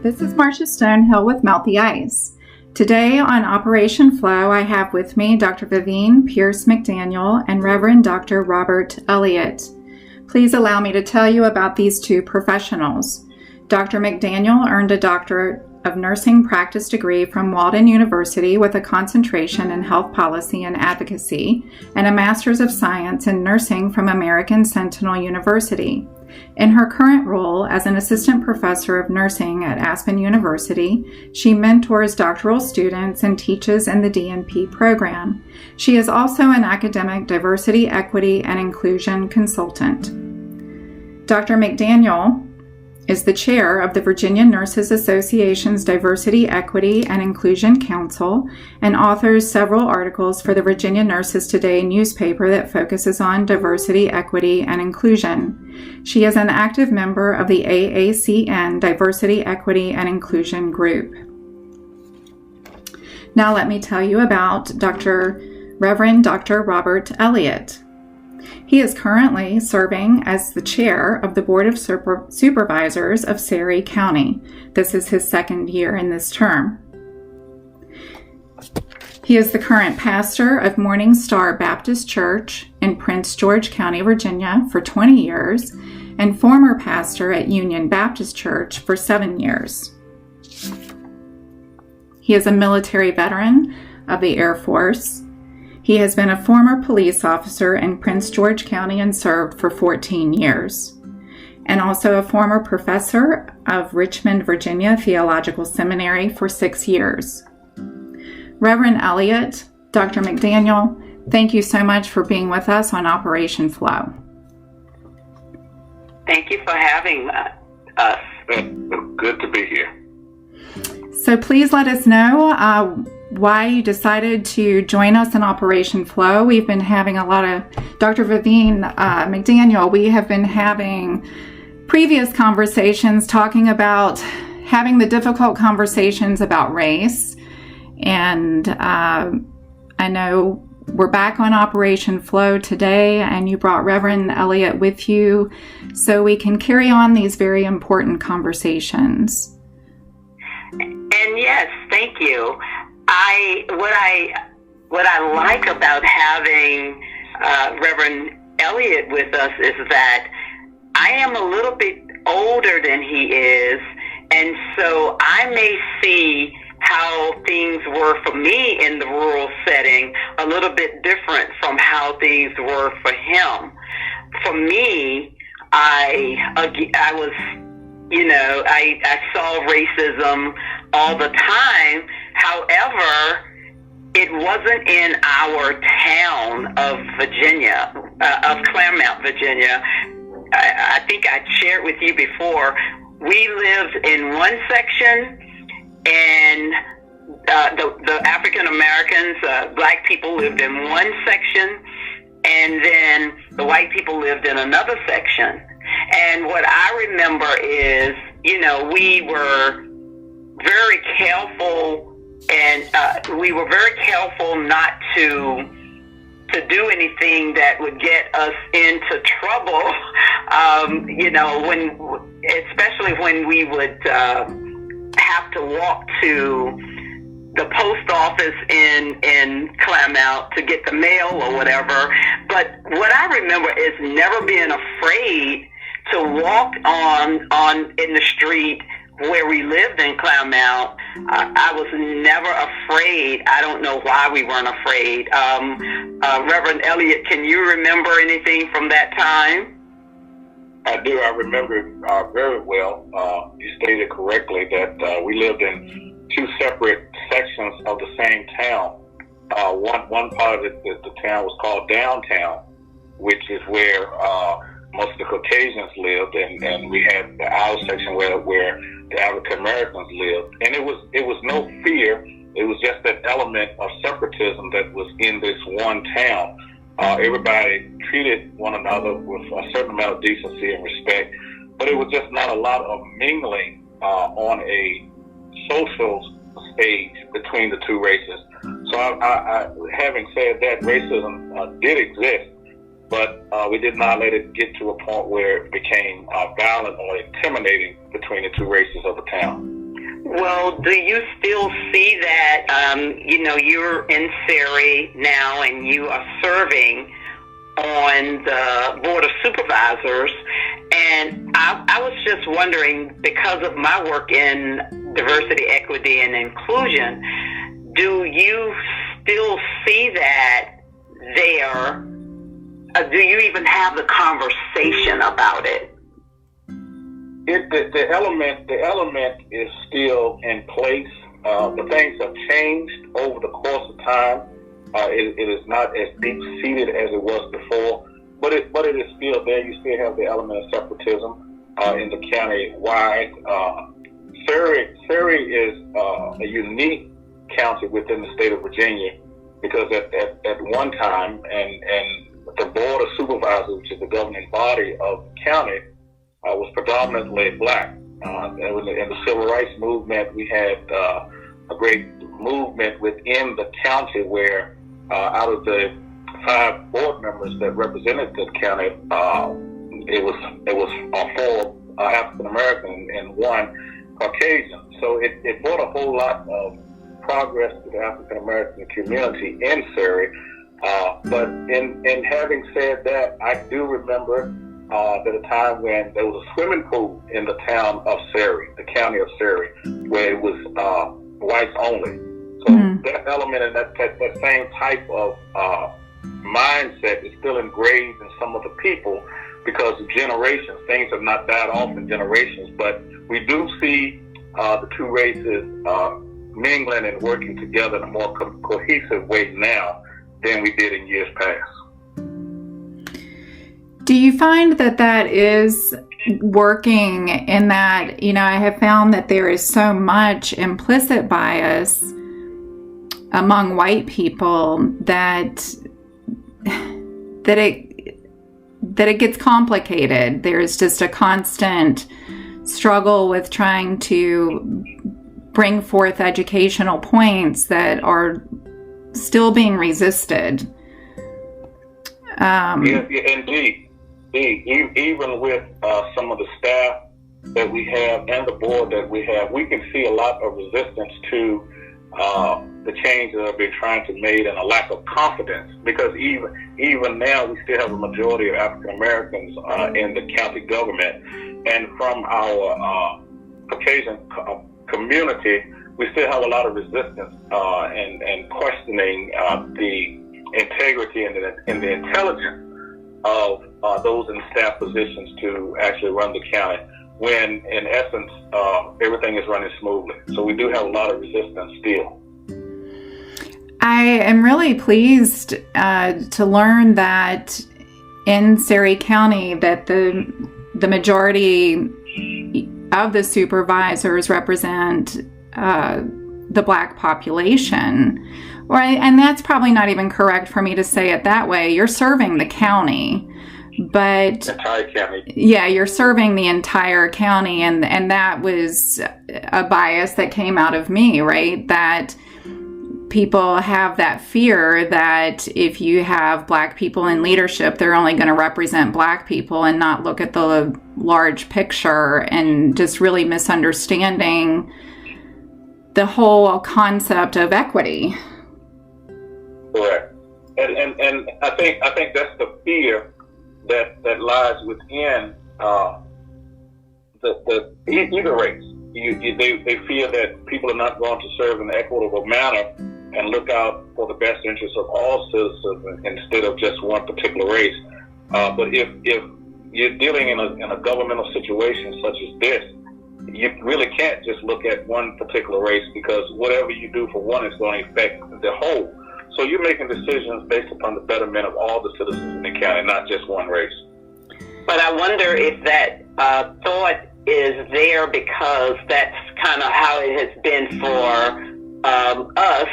This is Marsha Stonehill with Melt the Ice. Today on Operation F.L.O.W, I have with me Dr. Vivienne Pierce McDaniel and Reverend Dr. Robert Elliott. Please allow me to tell you about these two professionals. Dr. McDaniel earned a Doctorate of Nursing Practice degree from Walden University with a concentration in health policy and advocacy, and a Master's of Science in Nursing from American Sentinel University. In her current role as an assistant professor of nursing at Aspen University, she mentors doctoral students and teaches in the DNP program. She is also an academic diversity, equity, and inclusion consultant. Dr. McDaniel is the chair of the Virginia Nurses Association's Diversity, Equity, and Inclusion Council and authors several articles for the Virginia Nurses Today newspaper that focuses on diversity, equity, and inclusion. She is an active member of the AACN Diversity, Equity, and Inclusion group. Now let me tell you about Reverend Dr. Robert Elliott. He is currently serving as the chair of the Board of Supervisors of Surry County. This is his second year in this term. He is the current pastor of Morning Star Baptist Church in Prince George County, Virginia for 20 years, and former pastor at Union Baptist Church for 7 years. He is a military veteran of the Air Force. He has been a former police officer in Prince George County and served for 14 years, and also a former professor of Richmond, Virginia Theological Seminary for 6 years. Reverend Elliott, Dr. McDaniel, thank you so much for being with us on Operation F.L.O.W. Thank you for having us. Good to be here. So please let us know why you decided to join us in Operation F.L.O.W. We've been having a lot of, Dr. Vivienne McDaniel, we have been having previous conversations talking about having the difficult conversations about race. And I know we're back on Operation F.L.O.W. today, and you brought Reverend Elliott with you so we can carry on these very important conversations. And yes, thank you. What I like about having Reverend Elliott with us is that I am a little bit older than he is, and so I may see how things were for me in the rural setting a little bit different from how things were for him. For me, I was, I saw racism all the time. However, it wasn't in our town of Virginia, of Claremont, Virginia. I think I shared with you before. We lived in one section, and the African Americans, black people lived in one section, and then the white people lived in another section. And what I remember is, we were very careful, and we were very careful not to do anything that would get us into trouble. Especially when we would have to walk to the post office in Claremont to get the mail or whatever. But what I remember is never being afraid to walk in the street where we lived in Claremont. I was never afraid. I don't know why we weren't afraid. Reverend Elliott, can you remember anything from that time? I do. I remember it very well. You stated correctly that we lived in two separate sections of the same town. One part of the town was called downtown, which is where most of the Caucasians lived, and we had our section where the African Americans lived. And it was no fear. It was just that element of separatism that was in this one town. Everybody treated one another with a certain amount of decency and respect, but it was just not a lot of mingling on a social stage between the two races. So I having said that, racism did exist, but we did not let it get to a point where it became violent or intimidating between the two races of the town. Well, do you still see that, you're in Surrey now and you are serving on the Board of Supervisors, and I was just wondering, because of my work in diversity, equity, and inclusion, do you still see that there? Do you even have the conversation about it? The element is still in place. The things have changed over the course of time. It is not as deep-seated as it was before, but it is still there. You still have the element of separatism in the county-wide. Surrey is a unique county within the state of Virginia, because at one time, and the Board of Supervisors, which is the governing body of the county, was predominantly black. In the civil rights movement, we had a great movement within the county where out of the 5 board members that represented the county, it was 4 African American and 1 Caucasian. So it brought a whole lot of progress to the African American community in Surrey. But in having said that, I do remember at a time when there was a swimming pool in the town of Surrey, the county of Surrey, where it was whites only. So that element and that same type of mindset is still engraved in some of the people because of generations. Things have not died off in generations, but we do see the two races mingling and working together in a more cohesive way now than we did in years past. Do you find that is working in that, I have found that there is so much implicit bias among white people that it gets complicated. There's just a constant struggle with trying to bring forth educational points that are still being resisted. Indeed. Even with some of the staff that we have and the board that we have, we can see a lot of resistance to the changes that have been trying to make, and a lack of confidence, because even now we still have a majority of African Americans in the county government, and from our Caucasian community, we still have a lot of resistance and questioning the integrity and the intelligence of those in staff positions to actually run the county, when in essence everything is running smoothly. So we do have a lot of resistance still. I am really pleased to learn that in Surrey County that the majority of the supervisors represent the black population. And that's probably not even correct for me to say it that way. You're serving the county, but entire county. Yeah, you're serving the entire county, and that was a bias that came out of me, right? That people have that fear that if you have black people in leadership, they're only going to represent black people and not look at the large picture, and just really misunderstanding the whole concept of equity. Correct. And I think that's the fear that lies within either race. They fear that people are not going to serve in an equitable manner and look out for the best interests of all citizens instead of just one particular race. But if you're dealing in a governmental situation such as this, you really can't just look at one particular race, because whatever you do for one is going to affect the whole. So you're making decisions based upon the betterment of all the citizens in the county, not just one race. But I wonder if that thought is there because that's kind of how it has been for us.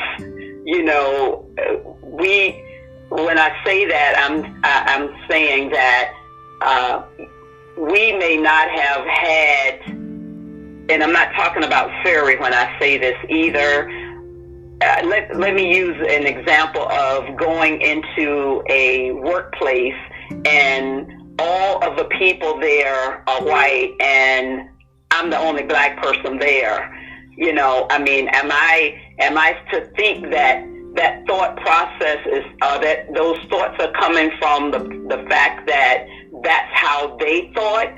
When I say that, I'm saying that we may not have had, and I'm not talking about Surrey when I say this either. Let me use an example of going into a workplace and all of the people there are white and I'm the only black person there. You know, I mean, am I to think that thought process is that those thoughts are coming from the fact that that's how they thought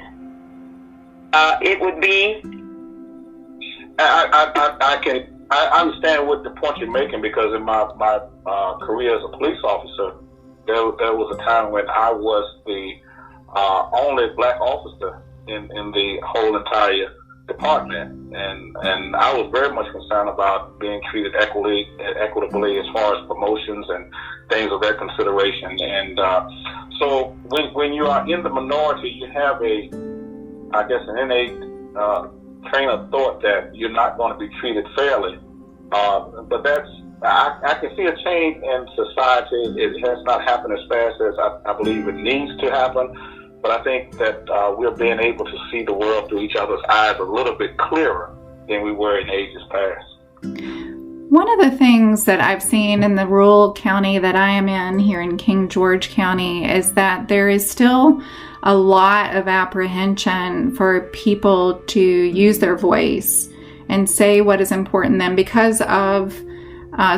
it would be? I understand what the point you're making, because in my career as a police officer, there was a time when I was the only black officer in the whole entire department, and I was very much concerned about being treated equitably as far as promotions and things of that consideration. And so when you are in the minority, you have an innate train of thought that you're not going to be treated fairly. But I can see a change in society. It has not happened as fast as I believe it needs to happen. But I think that we're being able to see the world through each other's eyes a little bit clearer than we were in ages past. One of the things that I've seen in the rural county that I am in here in King George County is that there is still a lot of apprehension for people to use their voice and say what is important to them because of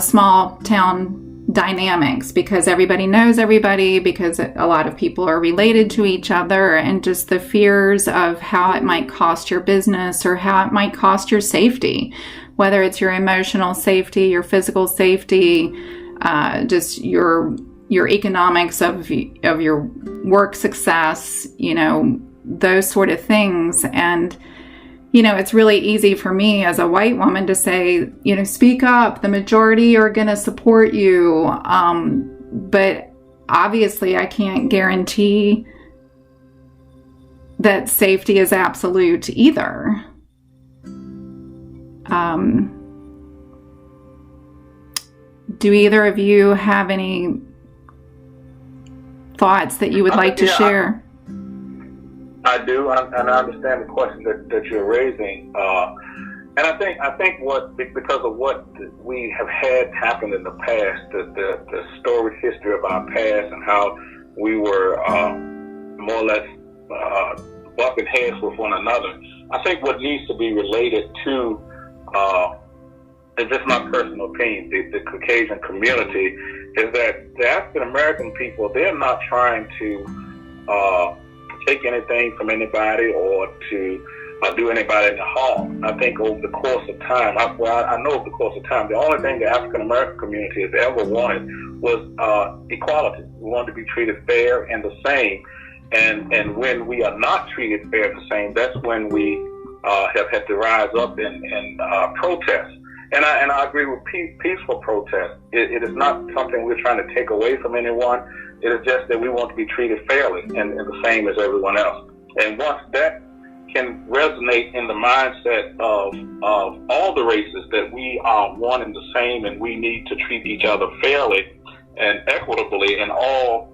small town dynamics, because everybody knows everybody, because a lot of people are related to each other, and just the fears of how it might cost your business or how it might cost your safety, whether it's your emotional safety, your physical safety, just your economics of your work success, you know, those sort of things. And you know, it's really easy for me as a white woman to say, you know, speak up, the majority are going to support you. But obviously I can't guarantee that safety is absolute either. Do either of you have any thoughts that you would like to share? I do, and I understand the question that you're raising, and I think because of what we have had happen in the past, the storied history of our past, and how we were more or less bumping heads with one another. I think what needs to be related to, and just my personal opinion, the Caucasian community, is that the African American people, they're not trying to take anything from anybody or to do anybody any harm. I think over the course of time, I know over the course of time, the only thing the African American community has ever wanted was equality. We wanted to be treated fair and the same. And when we are not treated fair and the same, that's when we have had to rise up and protest. And I agree with peaceful protest. It is not something we're trying to take away from anyone. It is just that we want to be treated fairly and the same as everyone else. And once that can resonate in the mindset of all the races, that we are one and the same and we need to treat each other fairly and equitably in all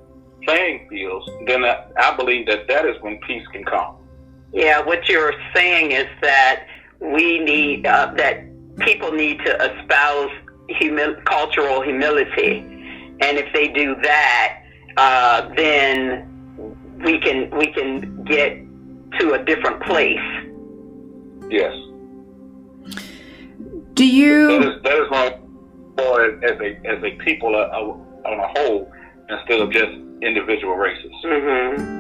playing fields, then I believe that is when peace can come. Yeah, what you're saying is that we need, that people need to espouse cultural humility. And if they do that, then we can get to a different place. Yes. Do you? That is my point as a people on a whole, instead of just individual races. Mm-hmm.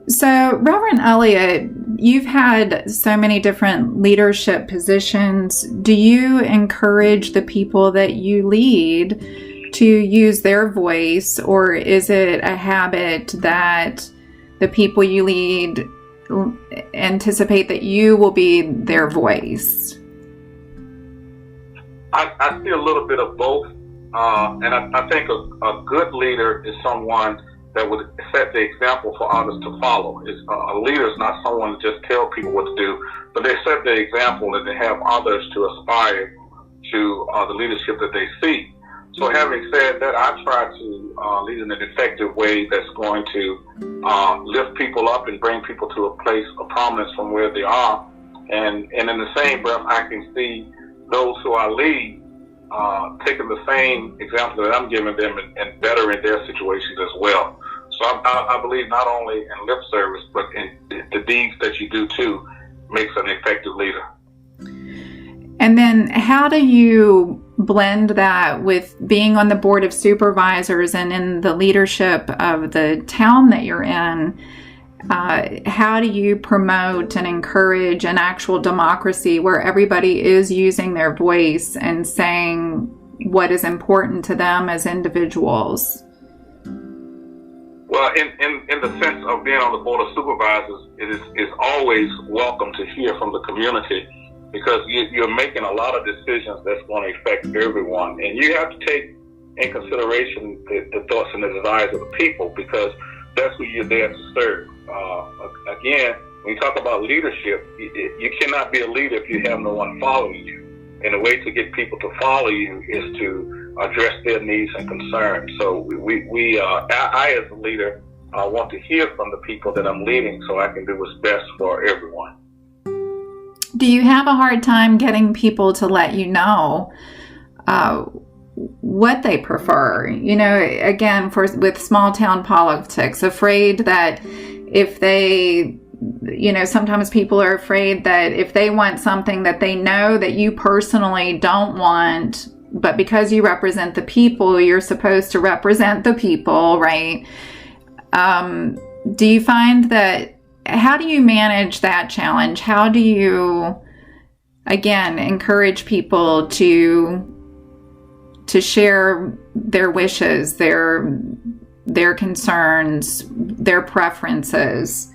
So, Reverend Elliott, you've had so many different leadership positions. Do you encourage the people that you lead to use their voice, or is it a habit that the people you lead anticipate that you will be their voice? I see a little bit of both, and I think a good leader is someone that would set the example for others to follow. A leader is not someone to just tell people what to do, but they set the example and they have others to aspire to the leadership that they see. So having said that, I try to lead in an effective way that's going to lift people up and bring people to a place of prominence from where they are. And in the same breath, I can see those who I lead taking the same example that I'm giving them and bettering their situations as well. So I believe not only in lip service, but in the deeds that you do too makes an effective leader. And then how do you blend that with being on the board of supervisors and in the leadership of the town that you're in? How do you promote and encourage an actual democracy where everybody is using their voice and saying what is important to them as individuals? Well, in the sense of being on the board of supervisors, it is always welcome to hear from the community, because you're making a lot of decisions that's going to affect everyone. And you have to take in consideration the thoughts and the desires of the people, because that's who you're there to serve. Again, when you talk about leadership, you cannot be a leader if you have no one following you. And the way to get people to follow you is to address their needs and concerns. So I as a leader, want to hear from the people that I'm leading so I can do what's best for everyone. Do you have a hard time getting people to let you know what they prefer? You know, again, with small town politics, afraid that if they, sometimes people are afraid that if they want something that they know that you personally don't want, but because you represent the people, you're supposed to represent the people, right? Do you find that, how do you manage that challenge? How do you, again, encourage people to share their wishes, their concerns, their preferences?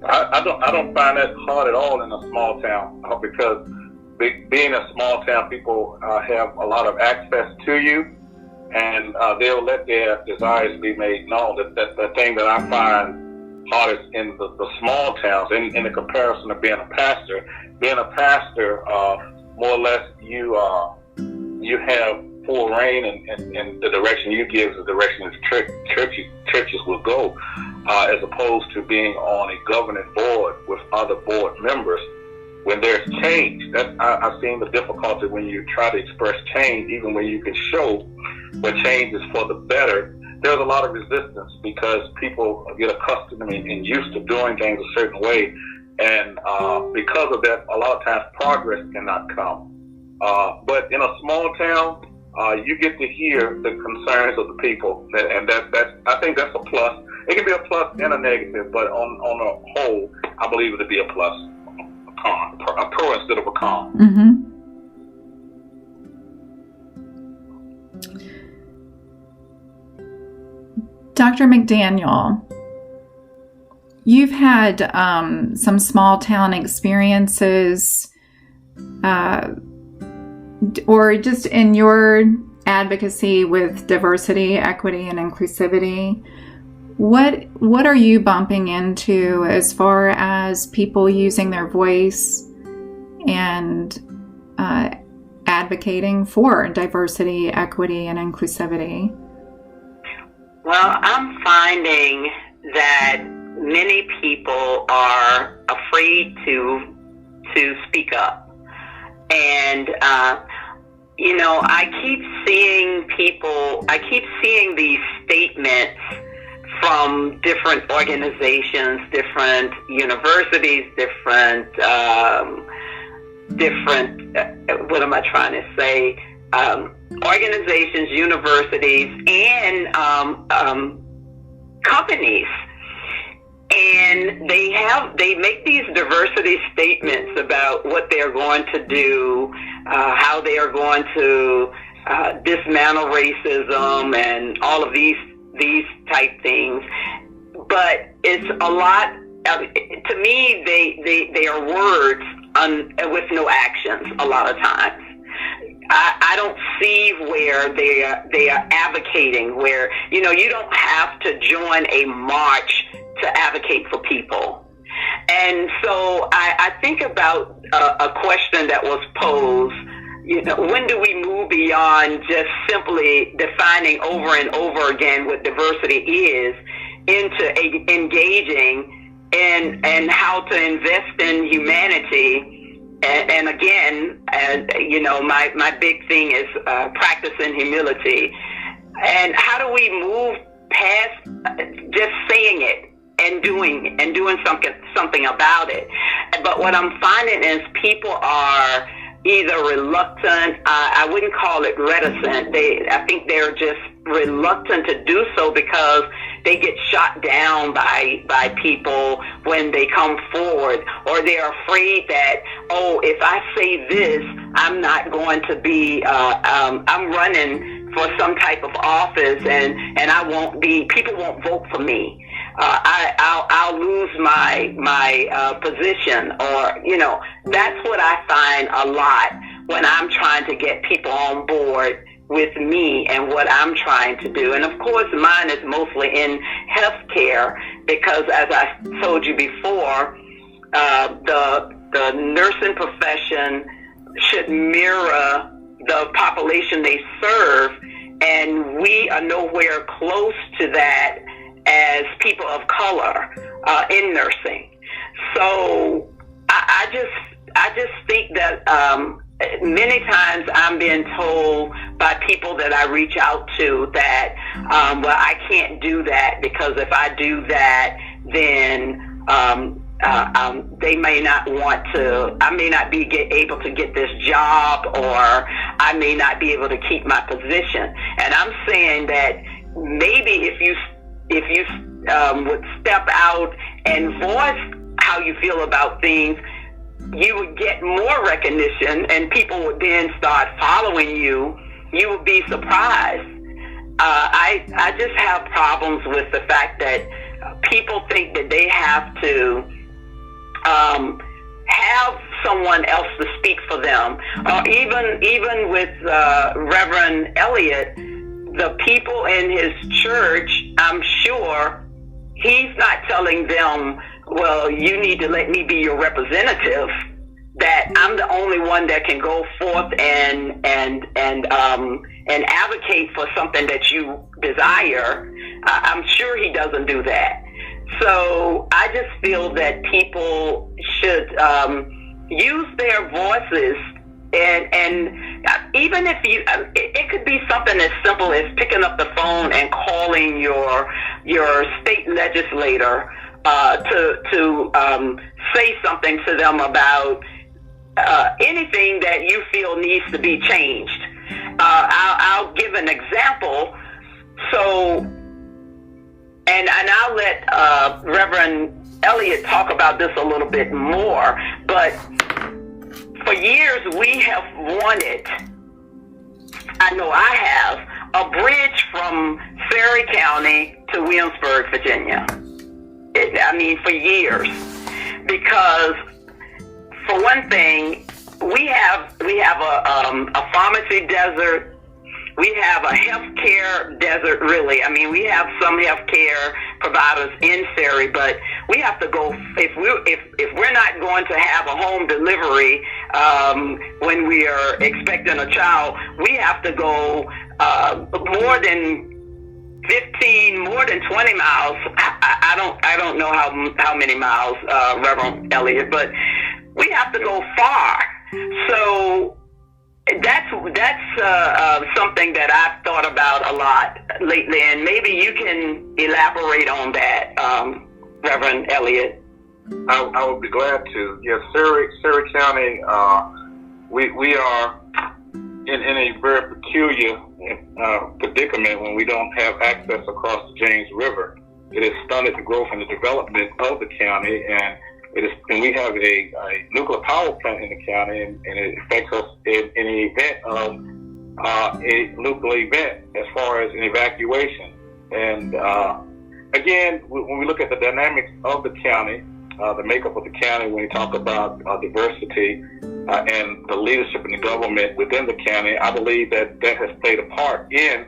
I don't find that hard at all in a small town, because being a small town, people have a lot of access to you, and they'll let their desires be made known. The thing that I find hardest in the small towns, in the comparison of being a pastor, more or less you have full reign, and the direction you give is the direction that churches will go, as opposed to being on a governing board with other board members. When there's change, I've seen the difficulty when you try to express change, even when you can show that change is for the better. There's a lot of resistance because people get accustomed and used to doing things a certain way, and because of that, a lot of times progress cannot come. But in a small town, you get to hear the concerns of the people, and I think that's a plus. It can be a plus and a negative, but on a whole, I believe it to be a plus, a pro instead of a con. Mm-hmm. Dr. McDaniel, you've had some small town experiences, or just in your advocacy with diversity, equity, and inclusivity. What are you bumping into as far as people using their voice and advocating for diversity, equity, and inclusivity? Well, I'm finding that many people are afraid to speak up. And, I keep seeing these statements from different organizations, different universities, different organizations, universities, and companies. And they make these diversity statements about what they're going to do, how they are going to dismantle racism and all of these type things. But it's a lot. To me, they are words with no actions a lot of times. I don't see where they are advocating, where, you don't have to join a march to advocate for people. And so I think about a question that was posed, when do we move beyond just simply defining over and over again what diversity is into engaging and how to invest in humanity. And again, my big thing is practicing humility. And how do we move past just saying it and doing something about it. But what I'm finding is people are either reluctant, I wouldn't call it reticent. I think they're just reluctant to do so because they get shot down by people when they come forward, or they're afraid that, oh, if I say this, I'm not going to be, I'm running for some type of office, and I won't be, people won't vote for me. I'll lose my position, or, you know, that's what I find a lot when I'm trying to get people on board with me and what I'm trying to do. And of course, mine is mostly in healthcare, because as I told you before, the nursing profession should mirror the population they serve, and we are nowhere close to that as people of color in nursing. So I just think that many times I'm being told by people that I reach out to that, well, I can't do that because if I do that, then they may not want to, I may not be able to get this job, or I may not be able to keep my position. And I'm saying that maybe if you would step out and voice how you feel about things, you would get more recognition, and people would then start following you. You would be surprised. I just have problems with the fact that people think that they have to have someone else to speak for them. Even with Reverend Elliott, the people in his church, I'm sure he's not telling them, well, you need to let me be your representative, that I'm the only one that can go forth and advocate for something that you desire. I'm sure he doesn't do that. So I just feel that people should use their voices, and even if it could be something as simple as picking up the phone and calling your state legislator to say something to them about anything that you feel needs to be changed. I'll give an example. So, and I'll let Reverend Elliott talk about this a little bit more, but for years we have wanted, I know I have, a bridge from Ferry County to Williamsburg, Virginia. For years, because for one thing, we have a pharmacy desert. We have a healthcare desert, really. We have some healthcare providers in Ferry, but we have to go, if we're not going to have a home delivery when we are expecting a child, we have to go more than 15, more than 20 miles. I don't know how many miles, Reverend Elliott, but we have to go far. So that's something that I've thought about a lot lately, and maybe you can elaborate on that, Reverend Elliott. I would be glad to. Yes, Surrey County, we are in a very peculiar predicament when we don't have access across the James River. It has stunted the growth and the development of the county, and we have a nuclear power plant in the county, and it affects us in the event of a nuclear event as far as an evacuation. And again, when we look at the dynamics of the county, the makeup of the county, when we talk about diversity and the leadership in the government within the county, I believe that has played a part in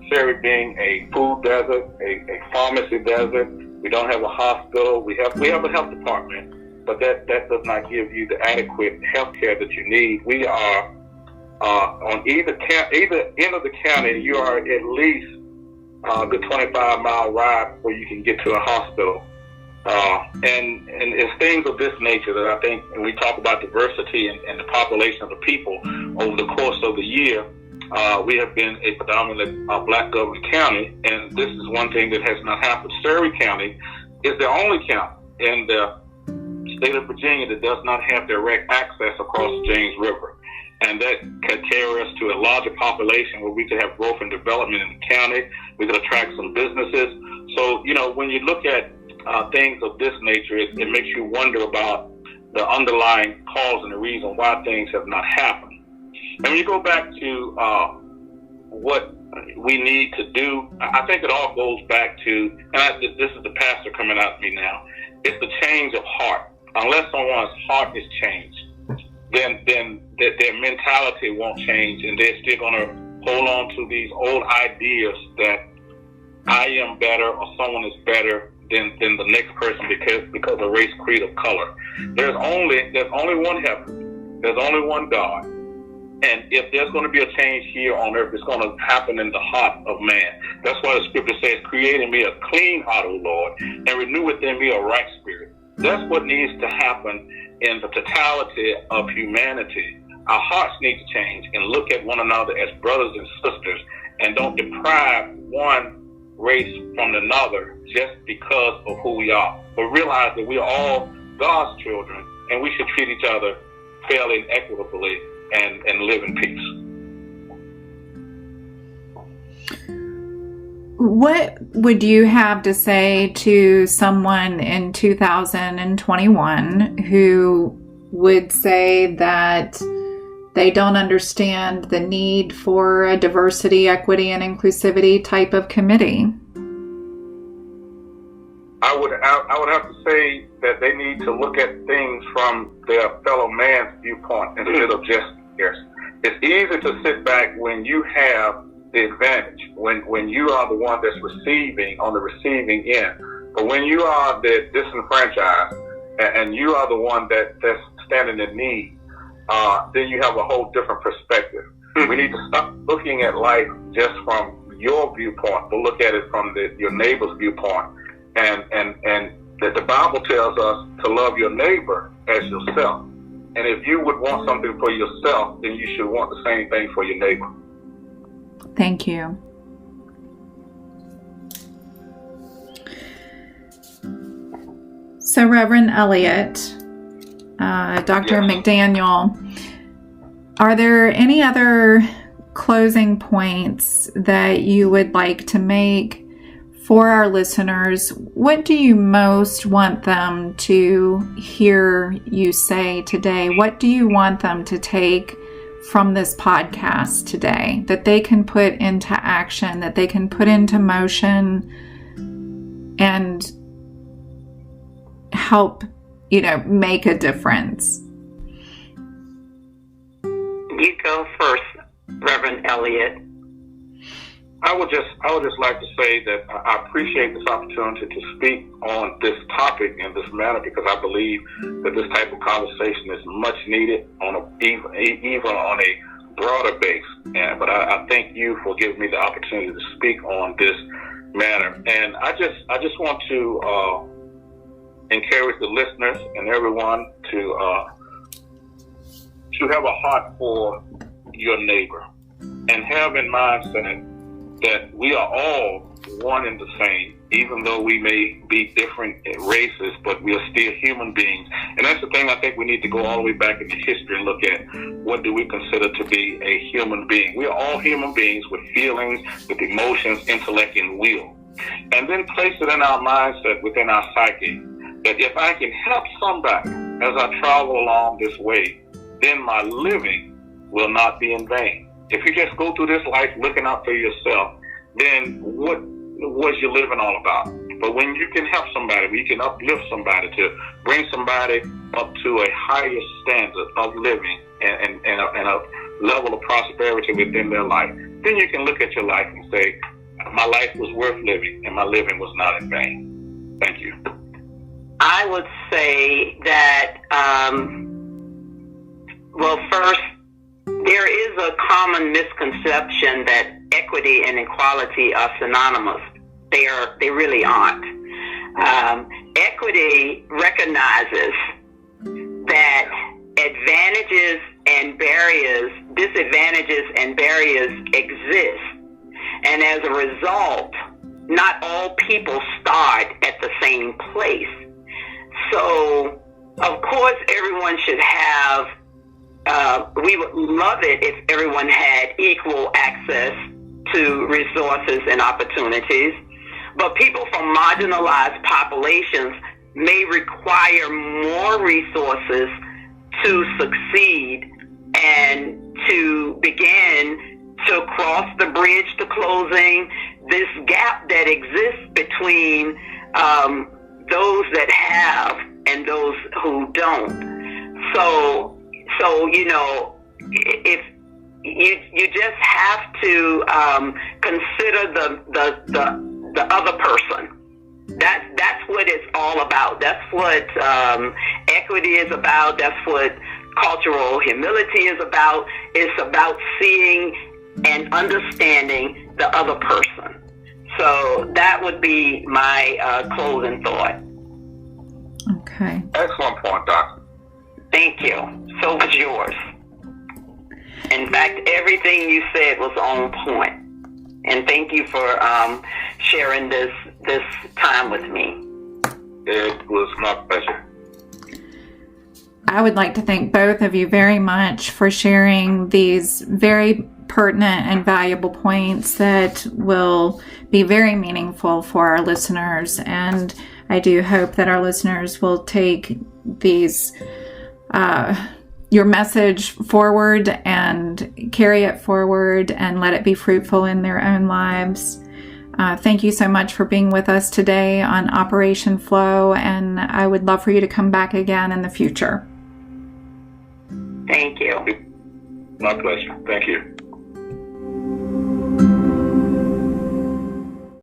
Surrey being a food desert, a pharmacy desert. We don't have a hospital. We have a health department, but that does not give you the adequate health care that you need. We are on either end of the county. You are at least a good 25-mile ride before you can get to a hospital. And it's things of this nature that I think, when we talk about diversity and the population of the people over the course of the year, we have been a predominantly black governed county, and this is one thing that has not happened. Surrey County is the only county in the state of Virginia that does not have direct access across the James River. And that could carry us to a larger population where we could have growth and development in the county. We could attract some businesses. So, when you look at things of this nature, it makes you wonder about the underlying cause and the reason why things have not happened. And when you go back to what we need to do, I think it all goes back to, this is the pastor coming out to me now, it's the change of heart. Unless someone's heart is changed, then their mentality won't change, and they're still going to hold on to these old ideas that I am better or someone is better than the next person because of race, creed, or color. There's only one heaven. There's only one God. And if there's going to be a change here on earth, it's going to happen in the heart of man. That's why the scripture says, create in me a clean heart, O Lord, and renew within me a right spirit. That's what needs to happen in the totality of humanity. Our hearts need to change and look at one another as brothers and sisters, and don't deprive one race from another just because of who we are. But realize that we are all God's children, and we should treat each other fairly and equitably and live in peace. What would you have to say to someone in 2021 who would say that they don't understand the need for a diversity, equity, and inclusivity type of committee? I would have to say that they need to look at things from their fellow man's viewpoint instead of just theirs. It's easy to sit back when you have the advantage, when you are the one that's receiving on the receiving end. But when you are the disenfranchised and you are the one that's standing in need, then you have a whole different perspective. We need to stop looking at life just from your viewpoint, but look at it from your neighbor's viewpoint. And that the Bible tells us to love your neighbor as yourself. And if you would want something for yourself, then you should want the same thing for your neighbor. Thank you. So, Reverend Elliott, Dr. Yes. McDaniel, are there any other closing points that you would like to make for our listeners? What do you most want them to hear you say today? What do you want them to take from this podcast today that they can put into action, that they can put into motion and help, make a difference? You go first, Reverend Elliott. I would just like to say that I appreciate this opportunity to speak on this topic in this manner, because I believe that this type of conversation is much needed even on a broader base. But I thank you for giving me the opportunity to speak on this matter. And I just want to encourage the listeners and everyone to have a heart for your neighbor and have in mind that we are all one and the same, even though we may be different races, but we are still human beings. And that's the thing I think we need to go all the way back into history and look at what do we consider to be a human being. We are all human beings with feelings, with emotions, intellect, and will. And then place it in our mindset, within our psyche, that if I can help somebody as I travel along this way, then my living will not be in vain. If you just go through this life looking out for yourself, then what was your living all about? But when you can help somebody, when you can uplift somebody to bring somebody up to a higher standard of living and a level of prosperity within their life, then you can look at your life and say, my life was worth living and my living was not in vain. Thank you. I would say that, first, there is a common misconception that equity and equality are synonymous. They really aren't. Equity recognizes that advantages and barriers disadvantages and barriers exist. And as a result, not all people start at the same place. So, of course, everyone should have, we would love it if everyone had equal access to resources and opportunities. But people from marginalized populations may require more resources to succeed and to begin to cross the bridge to closing this gap that exists between those that have and those who don't. So if you just have to consider the other person. That's what it's all about. That's what equity is about. That's what cultural humility is about. It's about seeing and understanding the other person. So that would be my closing thought. Okay. Excellent point, Doctor. Thank you. So was yours. In fact, everything you said was on point. And thank you for sharing this time with me. It was my pleasure. I would like to thank both of you very much for sharing these very pertinent and valuable points that will be very meaningful for our listeners. And I do hope that our listeners will take these your message forward and carry it forward and let it be fruitful in their own lives. Thank you so much for being with us today on Operation F.L.O.W, and I would love for you to come back again in the future. Thank you. My pleasure. Thank you.